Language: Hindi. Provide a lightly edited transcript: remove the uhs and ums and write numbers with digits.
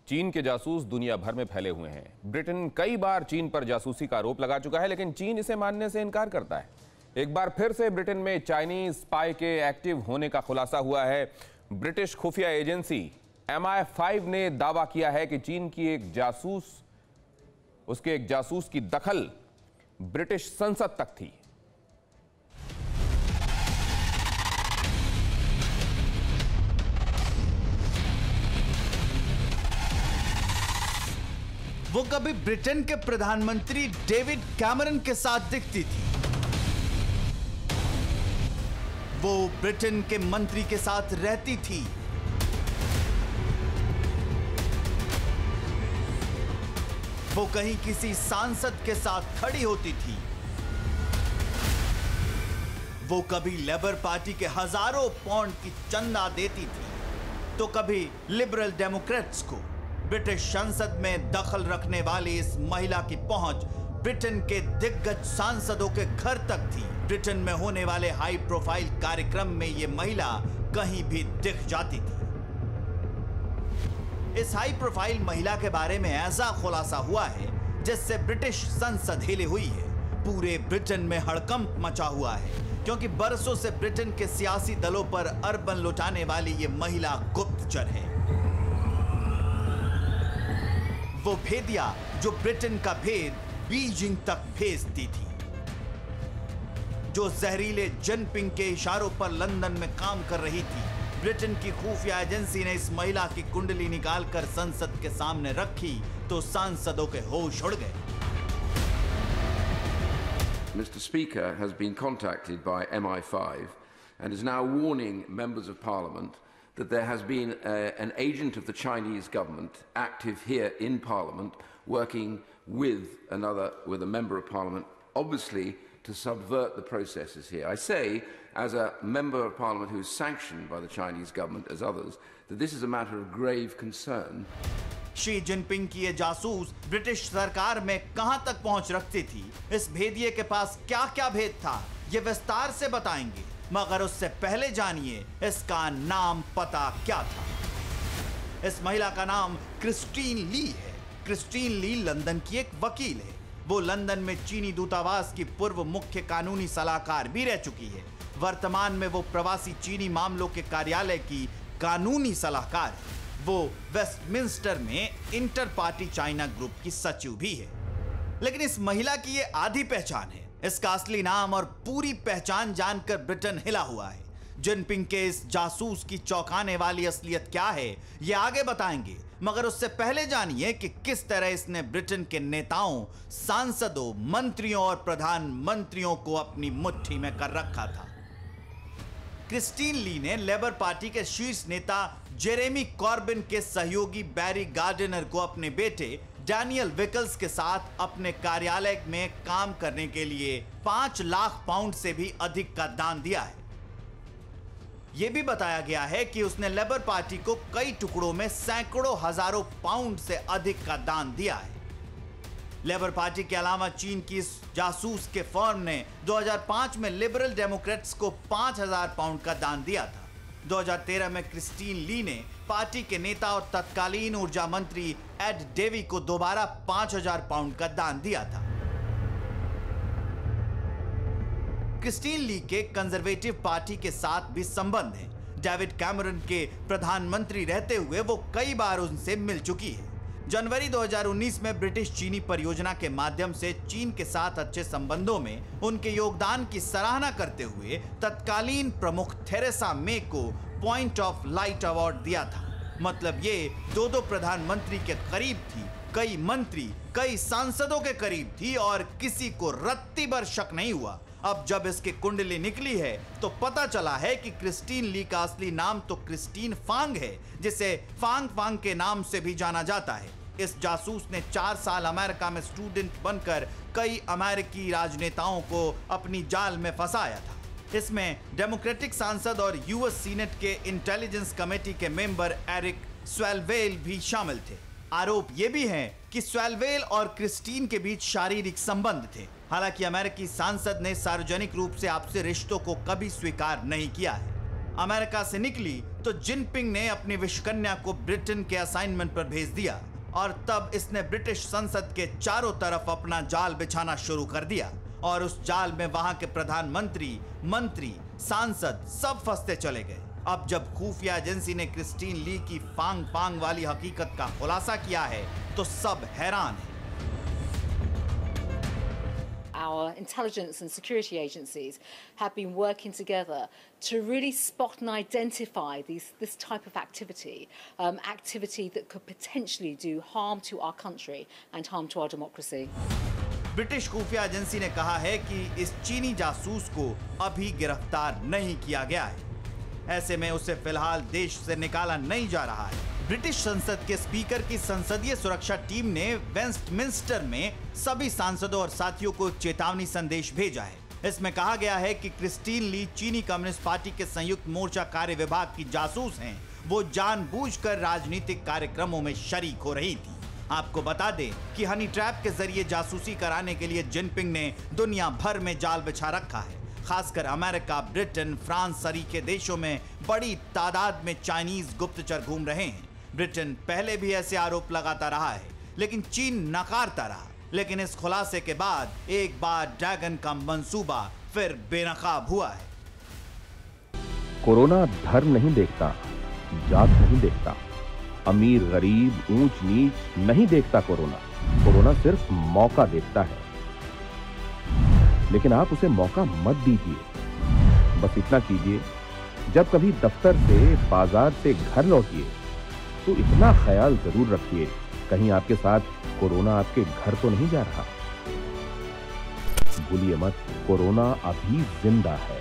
चीन के जासूस दुनिया भर में फैले हुए हैं। ब्रिटेन कई बार चीन पर जासूसी का आरोप लगा चुका है, लेकिन चीन इसे मानने से इनकार करता है। एक बार फिर से ब्रिटेन में चाइनीज स्पाई के एक्टिव होने का खुलासा हुआ है। ब्रिटिश खुफिया एजेंसी MI5 ने दावा किया है कि चीन की एक जासूस की दखल ब्रिटिश संसद तक थी। वो कभी ब्रिटेन के प्रधानमंत्री डेविड कैमरन के साथ दिखती थी, वो ब्रिटेन के मंत्री के साथ रहती थी, वो कहीं किसी सांसद के साथ खड़ी होती थी, वो कभी लेबर पार्टी के हजारों पाउंड की चंदा देती थी, तो कभी लिबरल डेमोक्रेट्स को। ब्रिटिश संसद में दखल रखने वाली इस महिला की पहुंच ब्रिटेन के दिग्गज सांसदों के घर तक थी। ब्रिटेन में होने वाले हाई प्रोफाइल कार्यक्रम में यह महिला कहीं भी दिख जाती थी। इस हाई प्रोफाइल महिला के बारे में ऐसा खुलासा हुआ है जिससे ब्रिटिश संसद हिले हुई है। पूरे ब्रिटेन में हड़कंप मचा हुआ है, क्योंकि बरसों से ब्रिटेन के सियासी दलों पर अरबन लुटाने वाली ये महिला गुप्तचर है। वो भेदिया जो ब्रिटेन का भेद बीजिंग तक भेजती थी, जो जहरीले जिनपिंग के इशारों पर लंदन में काम कर रही थी। ब्रिटेन की खुफिया एजेंसी ने इस महिला की कुंडली निकालकर संसद के सामने रखी तो सांसदों के होश उड़ गए। Mr. Speaker has been contacted by MI5 and is now warning members of Parliament that there has been an agent of the Chinese government active here in Parliament working with a member of Parliament, obviously to subvert the processes here. I say, as a member of Parliament who is sanctioned by the Chinese government, as others, that this is a matter of grave concern. Xi Jinping की ये जासूस ब्रिटिश सरकार में कहां तक पहुंच रखती थी, इस भेदिये के पास क्या क्या भेद था, ये विस्तार से बताएंगे। मगर उससे पहले जानिए इसका नाम पता क्या था। इस महिला का नाम क्रिस्टीन ली है। क्रिस्टीन ली लंदन की एक वकील है। वो लंदन में चीनी दूतावास की पूर्व मुख्य कानूनी सलाहकार भी रह चुकी है। वर्तमान में वो प्रवासी चीनी मामलों के कार्यालय की कानूनी सलाहकार है। वो वेस्टमिंस्टर में इंटर पार्टी चाइना ग्रुप की सचिव भी है। लेकिन इस महिला की ये आधी पहचान है। इसका असली नाम और पूरी पहचान जानकर ब्रिटेन हिला हुआ है। जिनपिंग के इस जासूस की चौंकाने वाली असलियत क्या है, ये आगे बताएंगे। मगर उससे पहले जानिए कि किस तरह इसने ब्रिटेन के नेताओं, सांसदों, मंत्रियों और प्रधानमंत्रियों को अपनी मुट्ठी में कर रखा था। क्रिस्टीन ली ने लेबर पार्टी के शीर्ष नेता जेरेमी कॉर्बिन के सहयोगी बैरी गार्डिनर को अपने बेटे डैनियल विकल्स के साथ अपने कार्यालय में काम करने के लिए 5 लाख पाउंड से भी अधिक का दान दिया है। यह भी बताया गया है कि उसने लेबर पार्टी को कई टुकड़ों में सैकड़ों हजारों पाउंड से अधिक का दान दिया है। लेबर पार्टी के अलावा चीन की इस जासूस के फर्म ने 2005 में लिबरल डेमोक्रेट्स को 5,000 पाउंड का दान दिया था। 2013 में क्रिस्टीन ली ने पार्टी के नेता और तत्कालीन ऊर्जा मंत्री एड डेवी को दोबारा 5,000 पाउंड का दान दिया था। क्रिस्टीन ली के कंजर्वेटिव पार्टी के साथ भी संबंध है। डेविड कैमरन के प्रधानमंत्री रहते हुए वो कई बार उनसे मिल चुकी है। जनवरी 2019 में ब्रिटिश चीनी परियोजना के माध्यम से चीन के साथ अच्छे संबंधों में उनके योगदान की सराहना करते हुए तत्कालीन प्रमुख थेरेसा मे को पॉइंट ऑफ लाइट अवार्ड दिया था। मतलब ये दो प्रधानमंत्री के करीब थी, कई मंत्री, कई सांसदों के करीब थी और किसी को रत्ती भर शक नहीं हुआ। अब जब इसकी कुंडली निकली है तो पता चला है कि क्रिस्टीन ली का असली नाम तो क्रिस्टीन फांग है, जिसे फांग फांग के नाम से भी जाना जाता है। इस जासूस ने 4 साल अमेरिका में स्टूडेंट बनकर कई अमेरिकी राजनेताओं को अपनी जाल में फंसाया था। इसमें डेमोक्रेटिक सांसद और यूएस सीनेट के इंटेलिजेंस कमेटी के मेंबर एरिक स्वेलवेल भी शामिल थे। आरोप ये भी है कि स्वेलवेल और क्रिस्टीन के बीच शारीरिक संबंध थे। हालांकि अमेरिकी सांसद ने सार्वजनिक रूप से आपसी रिश्तों को कभी स्वीकार नहीं किया है। अमेरिका से निकली तो जिनपिंग ने अपनी विश्वकन्या को ब्रिटेन के असाइनमेंट पर भेज दिया और तब इसने ब्रिटिश संसद के चारों तरफ अपना जाल बिछाना शुरू कर दिया और उस जाल में वहां के प्रधानमंत्री, मंत्री, सांसद सब फंसते चले गए। अब जब खुफिया एजेंसी ने क्रिस्टीन ली की फांग फांग वाली हकीकत का खुलासा किया है तो सब हैरान हैं। Our intelligence and security agencies have been working together to really spot and identify this type of activity, activity that could potentially do harm to our country and harm to our democracy. British खुफिया एजेंसी ने कहा है कि इस चीनी जासूस को अभी गिरफ्तार नहीं किया गया है। ऐसे में उसे फिलहाल देश से निकाला नहीं जा रहा है। ब्रिटिश संसद के स्पीकर की संसदीय सुरक्षा टीम ने वेस्टमिंस्टर में सभी सांसदों और साथियों को चेतावनी संदेश भेजा है। इसमें कहा गया है कि क्रिस्टीन ली चीनी कम्युनिस्ट पार्टी के संयुक्त मोर्चा कार्य विभाग की जासूस हैं। वो जानबूझकर राजनीतिक कार्यक्रमों में शरीक हो रही थी। आपको बता दें कि हनी ट्रैप के जरिए जासूसी कराने के लिए जिनपिंग ने दुनिया भर में जाल बिछा रखा है। खासकर अमेरिका, ब्रिटेन, फ्रांस सरीखे देशों में बड़ी तादाद में चाइनीज गुप्तचर घूम रहे हैं। ब्रिटेन पहले भी ऐसे आरोप लगाता रहा है, लेकिन चीन नकारता रहा। लेकिन इस खुलासे के बाद एक बार ड्रैगन का मंसूबा फिर बेनकाब हुआ है। कोरोना धर्म नहीं देखता, जात नहीं देखता, अमीर गरीब ऊंच नीच नहीं देखता। कोरोना सिर्फ मौका देखता है, लेकिन आप उसे मौका मत दीजिए। बस इतना कीजिए, जब कभी दफ्तर से, बाजार से घर लौटिए तो इतना ख्याल जरूर रखिए कहीं आपके साथ कोरोना आपके घर तो नहीं जा रहा। भूलिए मत, कोरोना अभी जिंदा है।